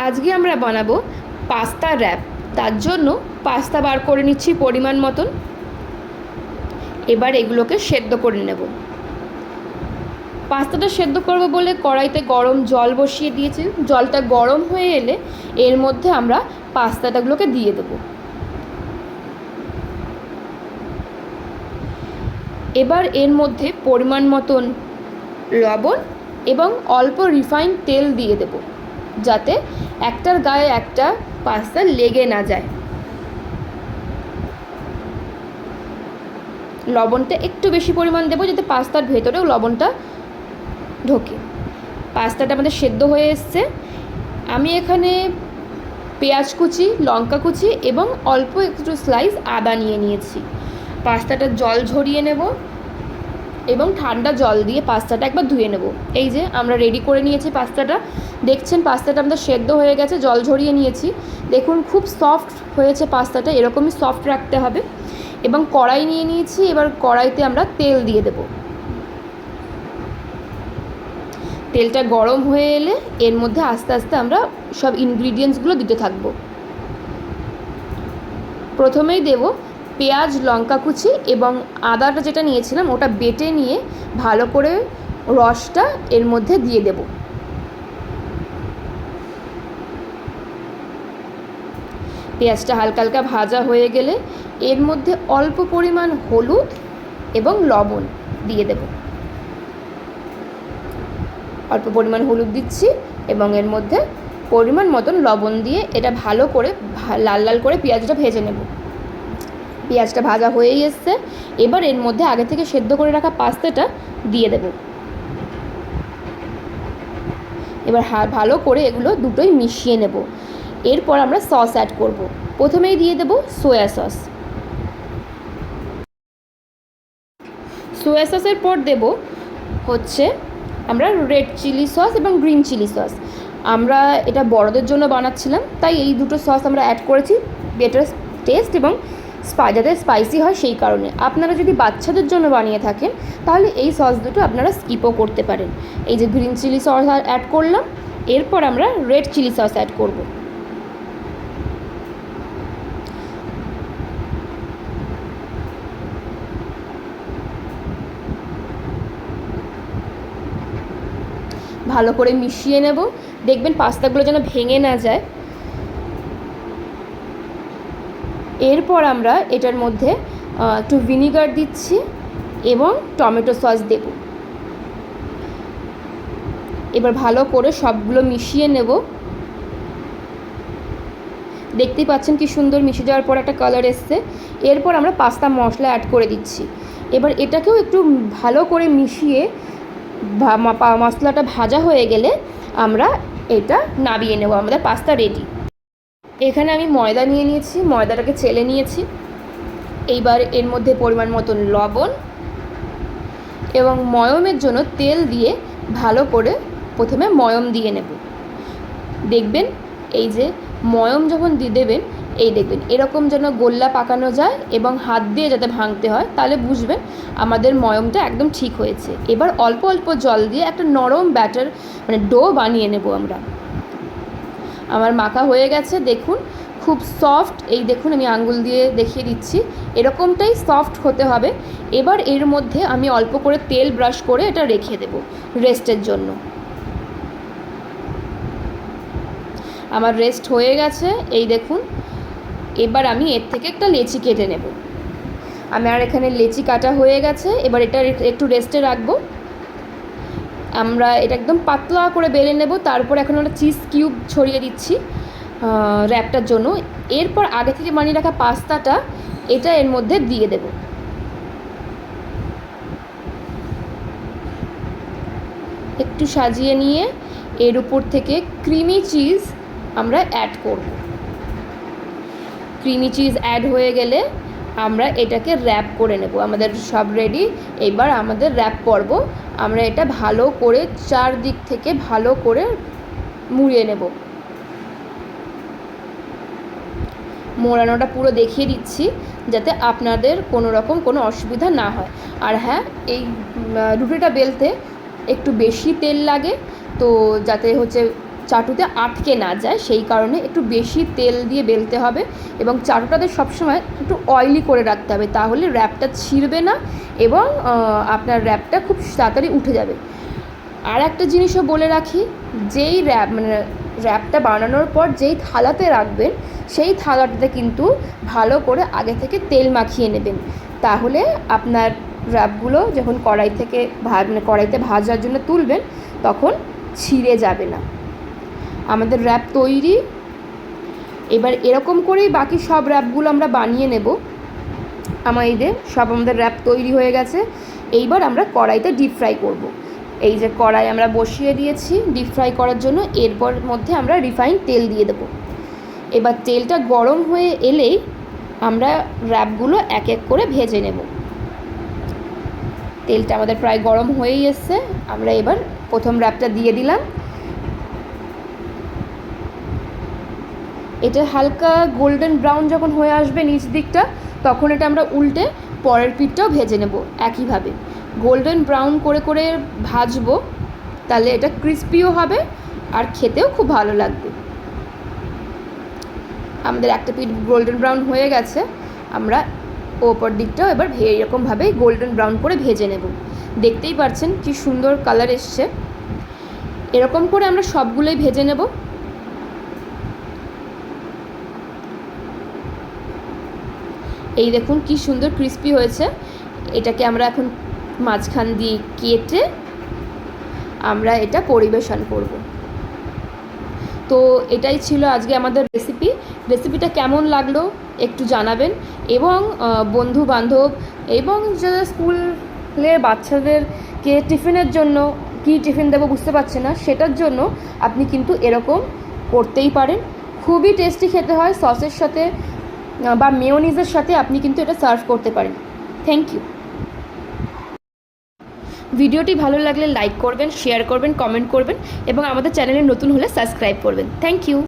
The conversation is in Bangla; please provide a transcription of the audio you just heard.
আজকে আমরা বানাবো পাস্তা র্যাপ। তার জন্য পাস্তা বার করে নিচ্ছি পরিমাণ মতন। এবার এগুলোকে সেদ্ধ করে নেব। পাস্তাটা সেদ্ধ করব বলে কড়াইতে গরম জল বসিয়ে দিয়েছি। জলটা গরম হয়ে এলে এর মধ্যে আমরা পাস্তাটাগুলোকে দিয়ে দেব। এবার এর মধ্যে পরিমাণ মতন লবণ এবং অল্প রিফাইন্ড তেল দিয়ে দেব, যাতে একটার গায়ে একটা পাস্তা লেগে না যায়। লবণটা একটু বেশি পরিমাণ দেবো, যাতে পাস্তার ভেতরেও লবণটা ঢোকে। পাস্তাটা আমাদের সেদ্ধ হয়ে এসছে। আমি এখানে পেঁয়াজ কুচি, লঙ্কা কুচি এবং অল্প একটু স্লাইস আদা নিয়ে নিয়েছি। পাস্তাটা জল ঝরিয়ে নেব এবং ঠান্ডা জল দিয়ে পাস্তাটা একবার ধুয়ে নেব। এই যে আমরা রেডি করে নিয়েছি পাস্তাটা। দেখছেন পাস্তাটা আমাদের সেদ্ধ হয়ে গেছে, জল ঝরিয়ে নিয়েছি। দেখুন খুব সফট হয়েছে পাস্তাটা, এরকমই সফট রাখতে হবে। এবং কড়াই নিয়ে নিয়েছি। এবার কড়াইতে আমরা তেল দিয়ে দেব। তেলটা গরম হয়ে এলে এর মধ্যে আস্তে আস্তে আমরা সব ইনগ্রিডিয়েন্টসগুলো দিতে থাকব। প্রথমেই দেব পেঁয়াজ, লঙ্কা কুচি এবং আদাটা যেটা নিয়েছিলাম ওটা বেটে নিয়ে ভালো করে রসটা এর মধ্যে দিয়ে দেব। পেঁয়াজটা হালকা হালকা ভাজা হয়ে গেলে এর মধ্যে অল্প পরিমাণ হলুদ এবং লবণ দিয়ে দেব। অল্প পরিমাণ হলুদ দিচ্ছি এবং এর মধ্যে পরিমাণ মতন লবণ দিয়ে এটা ভালো করে লাল লাল করে পেঁয়াজটা ভেজে নেব। পেঁয়াজটা ভাজা হয়েই এসছে। এবার এর মধ্যে আগে থেকে সেদ্ধ করে রাখা পাস্তাটা দিয়ে দেব। এবার ভালো করে এগুলো দুটোই মিশিয়ে নেব। এরপর আমরা সস অ্যাড করব। প্রথমেই দিয়ে দেব সোয়া সস। সোয়া সসের পর দেব হচ্ছে আমরা রেড চিলি সস এবং গ্রিন চিলি সস। আমরা এটা বড়দের জন্য বানাচ্ছিলাম, তাই এই দুটো সস আমরা অ্যাড করেছি বেটার টেস্ট এবং যাতে স্পাইসি হয় সেই কারণে। আপনারা যদি বাচ্চাদের জন্য বানিয়ে থাকেন তাহলে এই সস দুটো আপনারা স্কিপও করতে পারেন। এই যে গ্রিন চিলি সস অ্যাড করলাম, এরপর আমরা রেড চিলি সস অ্যাড করব। ভালো করে মিশিয়ে নেব। দেখবেন পাস্তাগুলো যেন ভেঙে না যায়। এরপর আমরা এটার মধ্যে একটু ভিনিগার দিচ্ছি এবং টমেটো সস দেব। এবার ভালো করে সবগুলো মিশিয়ে নেব। দেখতেই পাচ্ছেন কি সুন্দর মিশে যাওয়ার পর একটা কালার এসছে। এরপর আমরা পাস্তা মশলা অ্যাড করে দিচ্ছি। এবার এটাকেও একটু ভালো করে মিশিয়ে মশলাটা ভাজা হয়ে গেলে আমরা এটা নামিয়ে নেব। আমাদের পাস্তা রেডি। এখানে আমি ময়দা নিয়ে নিয়েছি, ময়দাটাকে চেলে নিয়েছি। এইবার এর মধ্যে পরিমাণ মতন লবণ এবং ময়মের জন্য তেল দিয়ে ভালো করে প্রথমে ময়ম দিয়ে নেব। দেখবেন এই যে ময়ম যখন দিয়ে দেবেন, এই দেখবেন এরকম যেন গোল্লা পাকানো যায় এবং হাত দিয়ে যাতে ভাঙতে হয়, তাহলে বুঝবেন আমাদের ময়মটা একদম ঠিক হয়েছে। এবার অল্প অল্প জল দিয়ে একটা নরম ব্যাটার মানে ডো বানিয়ে নেব আমরা। আমার মাখা হয়ে গেছে, দেখুন খুব সফট। এই দেখুন আমি আঙ্গুল দিয়ে দেখিয়ে দিচ্ছি, এরকমটাই সফট হতে হবে। এবার এর মধ্যে আমি অল্প করে তেল ব্রাশ করে এটা রেখে দেব রেস্টের জন্য। আমার রেস্ট হয়ে গেছে, এই দেখুন। এবার আমি এর থেকে একটা লেচি কেটে নেব। আমার এখানে লেচি কাটা হয়ে গেছে। এবার এটা একটু রেস্টে রাখবো। আমরা এটা একদম পাতলা করে বেলে নেব। তারপর এখন আমরা চিজ কিউব ছড়িয়ে দিচ্ছি র্যাপটার জন্য। এরপর আগে থেকে বানিয়ে রাখা পাস্তাটা এটা এর মধ্যে দিয়ে দেব। একটু সাজিয়ে নিয়ে এর উপর থেকে ক্রিমি চিজ আমরা অ্যাড করব। ক্রিমি চিজ অ্যাড হয়ে গেলে আমরা এটাকে র্যাপ করে নেব। আমাদের সব রেডি। এবার আমাদের র্যাপ পর্ব। আমরা এটা ভালো করে চারদিক থেকে ভালো করে মুড়িয়ে নেব। মোড়ানোটা পুরো দেখিয়ে দিচ্ছি যাতে আপনাদের কোনো রকম কোনো অসুবিধা না হয়। আর হ্যাঁ, এই রুটিটা বেলতে একটু বেশি তেল লাগে, তো যাতে হচ্ছে চাটুতে আটকে না যায়, সেই কারণে একটু বেশি তেল দিয়ে বেলতে হবে এবং চাটুটাতে সবসময় একটু অয়েলি করে রাখতে হবে, তাহলে র্যাপটা ছিঁড়বে না এবং আপনার র্যাপটা খুব তাড়াতাড়ি উঠে যাবে। আর একটা জিনিসও বলে রাখি, যেই র্যাপটা বানানোর পর যেই থালাতে রাখবেন সেই থালাটাতে কিন্তু ভালো করে আগে থেকে তেল মাখিয়ে নেবেন, তাহলে আপনার র্যাপগুলো যখন কড়াইতে ভাজার জন্য তুলবেন তখন ছিঁড়ে যাবে না। আমাদের র্যাপ তৈরি। এবার এরকম করেই বাকি সব র্যাপগুলো আমরা বানিয়ে নেব। আমাদের র্যাপ তৈরি হয়ে গেছে। এইবার আমরা কড়াইতে ডিপ ফ্রাই করব। এই যে কড়াই আমরা বসিয়ে দিয়েছি ডিপ ফ্রাই করার জন্য, এরপর মধ্যে আমরা রিফাইন তেল দিয়ে দেবো। এবার তেলটা গরম হয়ে এলেই আমরা র্যাপগুলো এক এক করে ভেজে নেব। তেলটা আমাদের প্রায় গরম হয়েই এসছে, আমরা এবার প্রথম র্যাপটা দিয়ে দিলাম। এটা হালকা গোল্ডেন ব্রাউন যখন হয়ে আসবে নিচ দিকটা, তখন এটা আমরা উল্টে পরের পিঠটাও ভেজে নেব একইভাবে। গোল্ডেন ব্রাউন করে করে ভাজবো, তাহলে এটা ক্রিস্পিও হবে আর খেতেও খুব ভালো লাগবে। আমাদের একটা পিঠ গোল্ডেন ব্রাউন হয়ে গেছে, আমরা ওপর দিকটাও এবার এরকমভাবে গোল্ডেন ব্রাউন করে ভেজে নেব। দেখতেই পাচ্ছেন কি সুন্দর কালার এসছে। এরকম করে আমরা সবগুলোই ভেজে নেব। এই দেখুন কি সুন্দর ক্রিস্পি হয়েছে। এটাকে আমরা এখন মাঝখান দিয়ে কেটে আমরা এটা পরিবেশন করব। তো এটাই ছিল আজকে আমাদের রেসিপিটা কেমন লাগলো একটু জানাবেন, এবং বন্ধু বান্ধব এবং যারা স্কুলের বাচ্চাদেরকে টিফিনের জন্য কী টিফিন দেবো বুঝতে পারছে না, সেটার জন্য আপনি কিন্তু এরকম করতেই পারেন। খুবই টেস্টি খেতে হয়, সসের সাথে বা মেয়োনিজের সাথে আপনি কিন্তু এটা সার্ভ করতে পারেন। Thank you. ভিডিওটি ভালো লাগলে লাইক করবেন, শেয়ার করবেন, কমেন্ট করবেন এবং আমাদের চ্যানেলে নতুন হলে সাবস্ক্রাইব করবেন। Thank you.